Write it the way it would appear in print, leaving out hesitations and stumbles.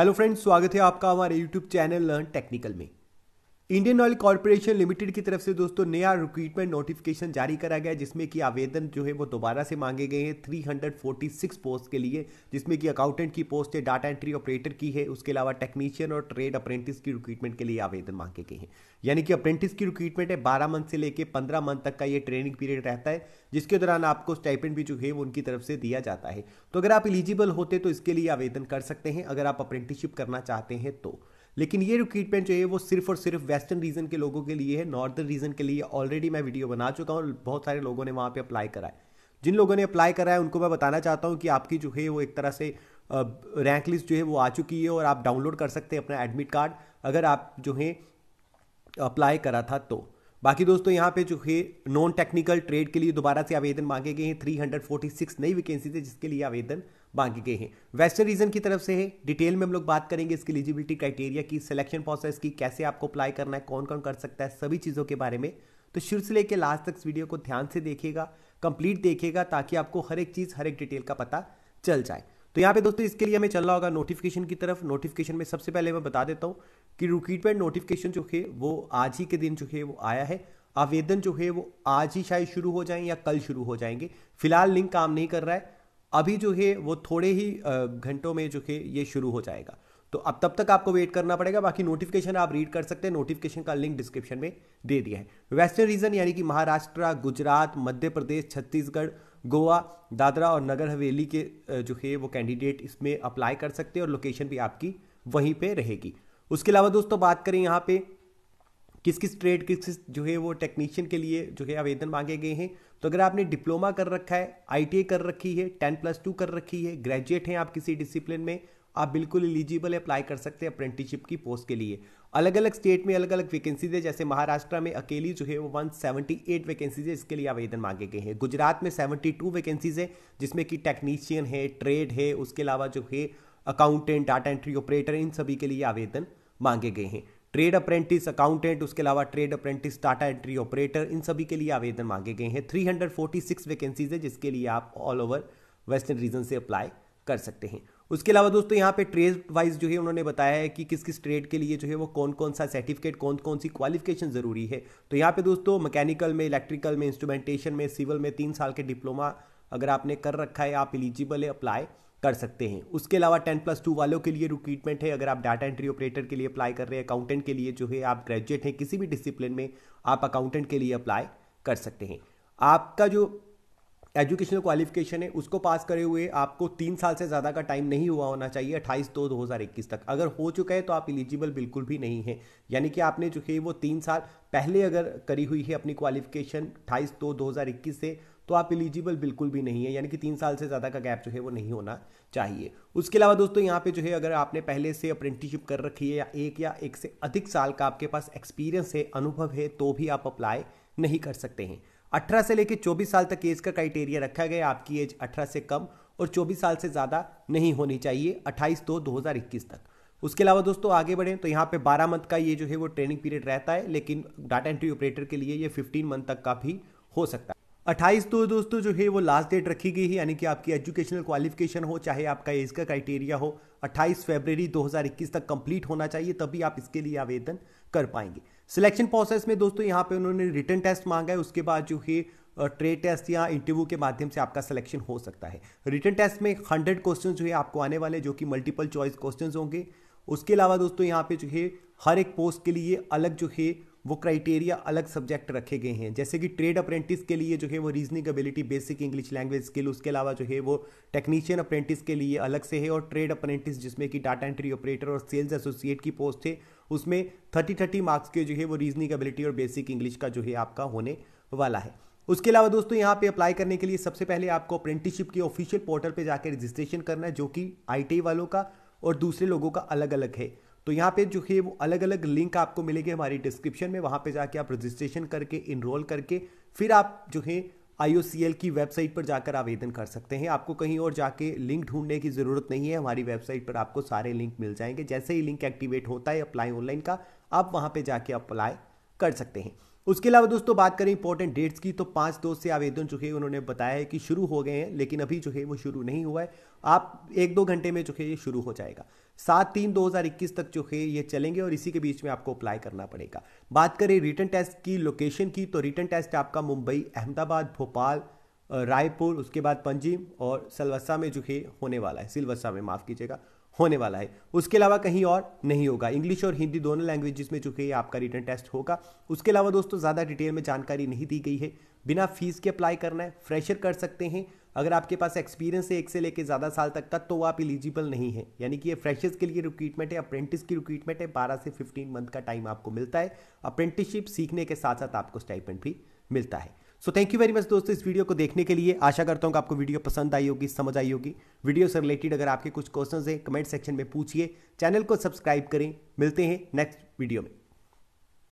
Hello friends, स्वागत है आपका हमारे यूट्यूब चैनल लर्न टेक्निकल में। इंडियन ऑयल कॉर्पोरेशन लिमिटेड की तरफ से दोस्तों नया रिक्रूटमेंट नोटिफिकेशन जारी करा गया है, जिसमें कि आवेदन जो है वो दोबारा से मांगे गए हैं 346 पोस्ट के लिए, जिसमें कि अकाउंटेंट की पोस्ट है, डाटा एंट्री ऑपरेटर की है, उसके अलावा टेक्नीशियन और ट्रेड अप्रेंटिस की रिक्रूटमेंट के लिए आवेदन मांगे गए हैं। यानी कि अप्रेंटिस की रिक्रूटमेंट है, 12 मंथ से लेकर 15 मंथ तक का ये ट्रेनिंग पीरियड रहता है, जिसके दौरान आपको स्टाइपेंड भी जो है वो उनकी तरफ से दिया जाता है। तो अगर आप एलिजिबल होते तो इसके लिए आवेदन कर सकते हैं अगर आप अप्रेंटिसशिप करना चाहते हैं तो। लेकिन ये रिक्रूटमेंट जो है वो सिर्फ और सिर्फ वेस्टर्न रीजन के लोगों के लिए है। नॉर्दर्न रीजन के लिए ऑलरेडी मैं वीडियो बना चुका हूँ, बहुत सारे लोगों ने वहाँ पे अप्लाई करा है। जिन लोगों ने अप्लाई करा है उनको मैं बताना चाहता हूँ कि आपकी जो है वो एक तरह से रैंक लिस्ट जो है वो आ चुकी है और आप डाउनलोड कर सकते हैं अपना एडमिट कार्ड अगर आप जो है अप्लाई करा था तो। बाकी दोस्तों यहाँ पे जो है नॉन टेक्निकल ट्रेड के लिए दोबारा से आवेदन मांगे गए हैं। 346 नई वैकेंसीज है जिसके लिए आवेदन मांगे गए हैं। वेस्टर्न रीजन की तरफ से है। डिटेल में हम लोग बात करेंगे इसकी एलिजिबिलिटी क्राइटेरिया की, सिलेक्शन प्रोसेस की, कैसे आपको अप्लाई करना है, कौन कौन कर सकता है, सभी चीज़ों के बारे में। तो शुरू से लेकर लास्ट तक इस वीडियो को ध्यान से देखिएगा, कंप्लीट देखिएगा, ताकि आपको हर एक चीज़ हर एक डिटेल का पता चल जाए। तो यहाँ पे दोस्तों इसके लिए हमें चलना होगा नोटिफिकेशन की तरफ। नोटिफिकेशन में सबसे पहले मैं बता देता हूँ कि रिक्रूटमेंट नोटिफिकेशन जो है वो आज ही के दिन जो है वो आया है। आवेदन जो है वो आज ही शायद शुरू हो जाएं या कल शुरू हो जाएंगे। फिलहाल लिंक काम नहीं कर रहा है, अभी जो है वो थोड़े ही घंटों में जो है ये शुरू हो जाएगा। तो अब तब तक आपको वेट करना पड़ेगा। बाकी नोटिफिकेशन आप रीड कर सकते हैं, नोटिफिकेशन का लिंक डिस्क्रिप्शन में दे दिया है। वेस्टर्न रीजन यानी कि महाराष्ट्र, गुजरात, मध्य प्रदेश, छत्तीसगढ़, गोवा, दादरा और नगर हवेली के जो है वो कैंडिडेट इसमें अप्लाई कर सकते हैं और लोकेशन भी आपकी वहीं पे रहेगी। उसके अलावा दोस्तों बात करें यहाँ पे किस किस ट्रेड किस जो है वो टेक्नीशियन के लिए जो है आवेदन मांगे गए हैं। तो अगर आपने डिप्लोमा कर रखा है, आईटीआई कर रखी है, 10+2 कर रखी है, ग्रेजुएट हैं आप किसी डिसिप्लिन में, आप बिल्कुल एलिजिबल अप्लाई कर सकते हैं अप्रेंटिसशिप की पोस्ट के लिए। अलग अलग स्टेट में अलग अलग वैकेंसीज है। जैसे महाराष्ट्र में अकेली जो है वो 178 वैकेंसीज है, इसके लिए आवेदन मांगे गए हैं। गुजरात में 72 वैकेंसीज है, जिसमें कि टेक्नीशियन है, ट्रेड है, उसके अलावा जो है अकाउंटेंट, डाटा एंट्री ऑपरेटर, इन सभी के लिए आवेदन मांगे गए हैं। ट्रेड अप्रेंटिस, अकाउंटेंट, उसके अलावा trade apprentice, data entry operator, इन सभी के लिए आवेदन मांगे गए हैं। 346 वैकेंसीज है जिसके लिए आप ऑल ओवर वेस्टर्न रीजन से अप्लाई कर सकते हैं। उसके अलावा दोस्तों यहाँ पे ट्रेड वाइज जो है उन्होंने बताया है कि किस किस ट्रेड के लिए जो है वो कौन कौन सा सर्टिफिकेट, कौन कौन सी क्वालिफिकेशन जरूरी है। तो यहाँ पे दोस्तों मैकेनिकल में, इलेक्ट्रिकल में, इंस्ट्रूमेंटेशन में, सिविल में 3 साल के डिप्लोमा अगर आपने कर रखा है आप एलिजिबल है, अप्लाई कर सकते हैं। उसके अलावा 10+2 वालों के लिए रिक्रूटमेंट है। अगर आप डाटा एंट्री ऑपरेटर के लिए अप्लाई कर रहे हैं, अकाउंटेंट के लिए जो है आप ग्रेजुएट हैं किसी भी डिसिप्लिन में, आप अकाउंटेंट के लिए अप्लाई कर सकते हैं। आपका जो एजुकेशनल क्वालिफिकेशन है उसको पास करे हुए आपको 3 साल से ज़्यादा का टाइम नहीं हुआ होना चाहिए 28/2/2021 तक। अगर हो चुका है तो आप एलिजिबल बिल्कुल भी नहीं है। यानी कि आपने जो है वो 3 साल पहले अगर करी हुई है अपनी क्वालिफिकेशन 28/2/2021 से, तो आप एलिजिबल बिल्कुल भी नहीं है। यानी कि 3 साल से ज़्यादा का गैप जो है वो नहीं होना चाहिए। उसके अलावा दोस्तों यहाँ पे जो है अगर आपने पहले से अप्रेंटिसशिप कर रखी है या एक से अधिक साल का आपके पास एक्सपीरियंस है, अनुभव है, तो भी आप अप्लाई नहीं कर सकते हैं। 18 से लेकर 24 साल तक एज का क्राइटेरिया रखा गया। आपकी एज 18 से कम और 24 साल से ज़्यादा नहीं होनी चाहिए 28/2/2021 तक। उसके अलावा दोस्तों आगे बढ़ें तो यहाँ पे 12 मंथ का ये जो है वो ट्रेनिंग पीरियड रहता है, लेकिन डाटा एंट्री ऑपरेटर के लिए ये 15 मंथ तक का भी हो सकता है। 28 तो दोस्तों जो है वो लास्ट डेट रखी गई है। यानी कि आपकी एजुकेशनल क्वालिफिकेशन हो चाहे आपका एज का क्राइटेरिया हो, 28 फरवरी 2021 तक कंप्लीट होना चाहिए, तभी आप इसके लिए आवेदन कर पाएंगे। सिलेक्शन प्रोसेस में दोस्तों यहाँ पे उन्होंने रिटन टेस्ट मांगा है, उसके बाद जो है ट्रेड टेस्ट या इंटरव्यू के माध्यम से आपका सिलेक्शन हो सकता है। रिटन टेस्ट में 100 क्वेश्चन जो है आपको आने वाले, जो कि मल्टीपल चॉइस क्वेश्चन होंगे। उसके अलावा दोस्तों यहाँ पे जो है हर एक पोस्ट के लिए अलग जो है वो क्राइटेरिया, अलग सब्जेक्ट रखे गए हैं। जैसे कि ट्रेड अप्रेंटिस के लिए जो है वो reasoning ability, basic English language skill, उसके अलावा जो है वो टेक्नीशियन अप्रेंटिस के लिए अलग से है, और ट्रेड अप्रेंटिस जिसमें कि डाटा एंट्री ऑपरेटर और सेल्स एसोसिएट की पोस्ट है, उसमें 30 मार्क्स के जो है वो रीजनिंग एबिलिटी और बेसिक इंग्लिश का जो है आपका होने वाला है। उसके अलावा दोस्तों यहाँ पे अप्लाई करने के लिए सबसे पहले आपको अप्रेंटिसशिप के ऑफिशियल पोर्टल पे जाकर रजिस्ट्रेशन करना है, जो कि आईटीआई वालों का और दूसरे लोगों का अलग अलग है। तो यहाँ पे जो है वो अलग अलग लिंक आपको मिलेंगे हमारी डिस्क्रिप्शन में, वहाँ पे जाके आप रजिस्ट्रेशन करके इनरोल करके फिर आप जो है IOCL की वेबसाइट पर जाकर आवेदन कर सकते हैं। आपको कहीं और जाके लिंक ढूंढने की ज़रूरत नहीं है, हमारी वेबसाइट पर आपको सारे लिंक मिल जाएंगे। जैसे ही लिंक एक्टिवेट होता है अप्लाई ऑनलाइन का, आप वहाँ पे जाके अप्लाई कर सकते हैं। उसके अलावा दोस्तों बात करें इंपॉर्टेंट डेट्स की, तो 5/2 से आवेदन जो है उन्होंने बताया है कि शुरू हो गए हैं, लेकिन अभी जो है वो शुरू नहीं हुआ है। आप 1-2 घंटे में जो है ये शुरू हो जाएगा। 7/3/2021 तक जो है ये चलेंगे और इसी के बीच में आपको अप्लाई करना पड़ेगा। बात करें रिटन टेस्ट की लोकेशन की, तो रिटन टेस्ट आपका मुंबई, अहमदाबाद, भोपाल, रायपुर, उसके बाद पंजीम और सिलवसा में जो है होने वाला है, सिलवसा में माफ कीजिएगा, होने वाला है। उसके अलावा कहीं और नहीं होगा। इंग्लिश और हिंदी दोनों लैंग्वेजेस में जो है आपका रिटन टेस्ट होगा। उसके अलावा दोस्तों ज़्यादा डिटेल में जानकारी नहीं दी गई है। बिना फीस के अप्लाई करना है, फ्रेशर कर सकते हैं। अगर आपके पास एक्सपीरियंस है 1 से लेकर ज़्यादा साल तक का, तो आप एलिजिबल नहीं है। यानी कि ये फ्रेशर्स के लिए रिक्रूटमेंट है, अप्रेंटिस की रिक्रूटमेंट है। 12 से 15 मंथ का टाइम आपको मिलता है। अप्रेंटिसशिप सीखने के साथ साथ आपको स्टाइपेंड भी मिलता है। So thank you very much दोस्तों इस वीडियो को देखने के लिए। आशा करता हूँ कि आपको वीडियो पसंद आई होगी, समझ आई होगी। वीडियो से रिलेटेड अगर आपके कुछ क्वेश्चंस हैं, कमेंट सेक्शन में पूछिए। चैनल को सब्सक्राइब करें। मिलते हैं नेक्स्ट वीडियो में।